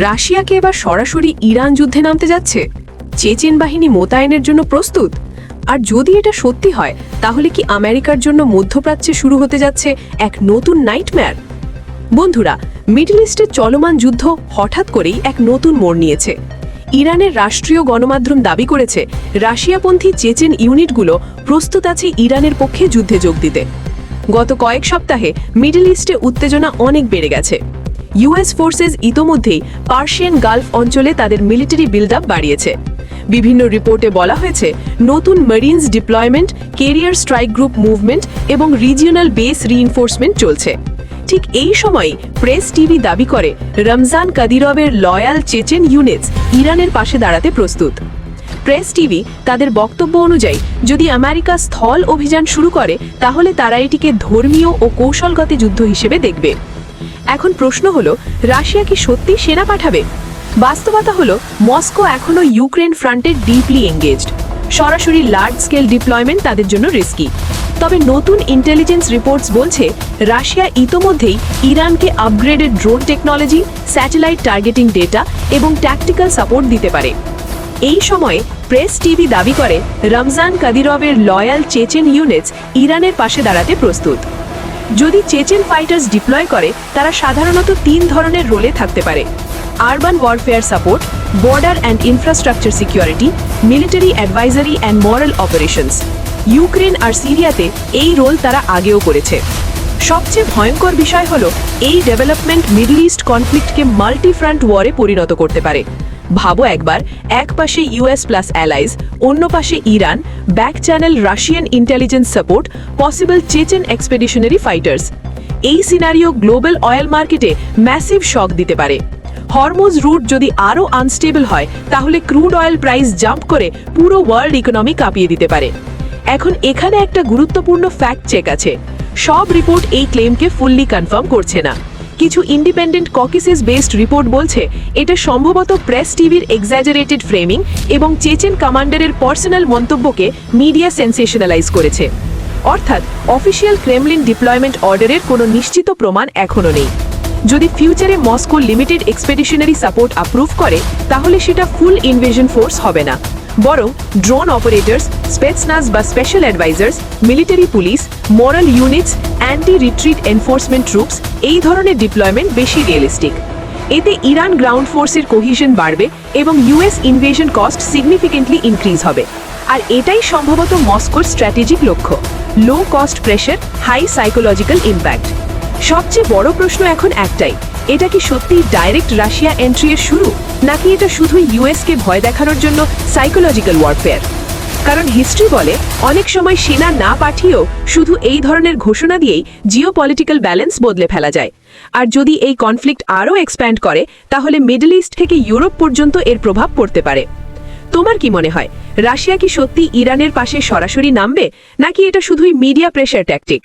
রাশিয়াকে এবার সরাসরি ইরান যুদ্ধে নামতে যাচ্ছে? চেচেন বাহিনী মোতায়েনের জন্য প্রস্তুত? আর যদি এটা সত্যি হয়, তাহলে কি আমেরিকার জন্য মধ্যপ্রাচ্যে শুরু হতে যাচ্ছে এক নতুন নাইটমেয়ার? বন্ধুরা, মিডল ইস্টের চলমান যুদ্ধ হঠাৎ করেই এক নতুন মোড় নিয়েছে। ইরানের রাষ্ট্রীয় গণমাধ্যম দাবি করেছে রাশিয়াপন্থী চেচেন ইউনিটগুলো প্রস্তুত আছে ইরানের পক্ষে যুদ্ধে যোগ দিতে। গত কয়েক সপ্তাহে মিডল ইস্টে উত্তেজনা অনেক বেড়ে গেছে। ইউএস ফোর্সেস ইতোমধ্যেই পার্সিয়ান গালফ অঞ্চলে তাদের মিলিটারি বিল্ড আপ বাড়িয়েছে। বিভিন্ন রিপোর্টে বলা হয়েছে নতুন marines deployment, carrier strike group movement এবং রিজিওনাল বেস রিইনফোর্সমেন্ট চলছে। ঠিক এই সময়ই প্রেস টিভি দাবি করে রমজান কাদিরভের লয়াল চেচেন ইউনিটস ইরানের পাশে দাঁড়াতে প্রস্তুত। প্রেস টিভি তাদের বক্তব্য অনুযায়ী যদি আমেরিকা স্থল অভিযান শুরু করে, তাহলে তারা এটিকে ধর্মীয় ও কৌশলগত যুদ্ধ হিসেবে দেখবে। এখন প্রশ্ন হলো, রাশিয়া কি সত্যি সেনা পাঠাবে? বাস্তবতা হলো মস্কো এখনো ইউক্রেন ফ্রন্টে ডিপলি এঙ্গেজড। সরাসরি লার্জ স্কেল ডিপ্লয়মেন্ট তাদের জন্য রিস্কি। তবে নতুন ইন্টেলিজেন্স রিপোর্টস বলছে রাশিয়া ইতোমধ্যেই ইরানকে upgraded drone technology, satellite targeting data এবং ট্যাকটিক্যাল সাপোর্ট দিতে পারে। এই সময়ে প্রেস টিভি দাবি করে রমজান কাদিরভের লয়াল চেচেন ইউনিটস ইরানের পাশে দাঁড়াতে প্রস্তুত। যদি চেচেন ফাইটার্স ডিপ্লয় করে, তারা সাধারণত 3 ধরনের রোলে থাকতে পারে: urban warfare support, border and infrastructure security, military advisory and moral operations. Ukraine আর সিরিয়াতে এই রোল তারা আগেও করেছে। সবচেয়ে ভয়ঙ্কর বিষয় হলো এই ডেভেলপমেন্ট মিডল ইস্ট কনফ্লিক্টকে মাল্টি ফ্রন্ট ওয়ারে পরিণত করতে পারে। ভাবো একবার, এক পাশে ইউএস প্লাস অ্যালাইজ, অন্য পাশে Iran, back channel Russian intelligence support, possible Chechen expeditionary fighters. এই সিনারিও গ্লোবাল অয়েল মার্কেটে ম্যাসিভ শক দিতে পারে। হরমুজ রুট যদি আরও আনস্টেবল হয়, তাহলে ক্রুড অয়েল প্রাইস জাম্প করে পুরো ওয়ার্ল্ড ইকোনমি কাঁপিয়ে দিতে পারে। এখন এখানে একটা গুরুত্বপূর্ণ ফ্যাক্ট চেক আছে। সব রিপোর্ট এই ক্লেমকে ফুললি কনফার্ম করছে না। কিছু ইন্ডিপেন্ডেন্ট ককেসেস বেসড রিপোর্ট বলছে এটা সম্ভবত প্রেস টিভির এক্সাজারেটেড ফ্রেমিং এবং চেচেন কমান্ডারের পার্সোনাল মন্তব্যকে মিডিয়া সেন্সেশনালাইজ করেছে। অর্থাৎ অফিসিয়াল ক্রেমলিন ডিপ্লয়মেন্ট অর্ডারের কোনো নিশ্চিত প্রমাণ এখনও নেই। যদি ফিউচারে Moscow limited expeditionary support approve করে, তাহলে সেটা ফুল ইনভেশন ফোর্স হবে না, বরং ড্রোন অপারেটর্স, স্পেটসনাজ বা special advisers, military police, moral units, anti retreat enforcement troops, এই ধরনের ডিপ্লয়মেন্ট বেশি রিয়েলিস্টিক। এতে ইরান গ্রাউন্ড ফোর্সের কোহিশন বাড়বে এবং US invasion cost significantly increase হবে। আর এটাই সম্ভবত মস্কোর স্ট্র্যাটেজিক লক্ষ্য: low cost pressure, high psychological impact. সবচেয়ে বড় প্রশ্ন এখন একটাই, এটা কি সত্যি ডাইরেক্ট রাশিয়া এন্ট্রি এর শুরু, নাকি এটা শুধু ইউএসকে ভয় দেখানোর জন্য সাইকোলজিক্যাল ওয়ারফেয়ার? কারণ হিস্ট্রি বলে অনেক সময় সেনা না পাঠিয়েও শুধু এই ধরনের ঘোষণা দিয়েই জিওপলিটিক্যাল ব্যালেন্স বদলে ফেলা যায়। আর যদি এই কনফ্লিক্ট আরও এক্সপ্যান্ড করে, তাহলে মিডল ইস্ট থেকে ইউরোপ পর্যন্ত এর প্রভাব পড়তে পারে। তোমার কি মনে হয়, রাশিয়া কি সত্যি ইরানের পাশে সরাসরি নামবে, নাকি এটা শুধুই মিডিয়া প্রেশার ট্যাকটিক?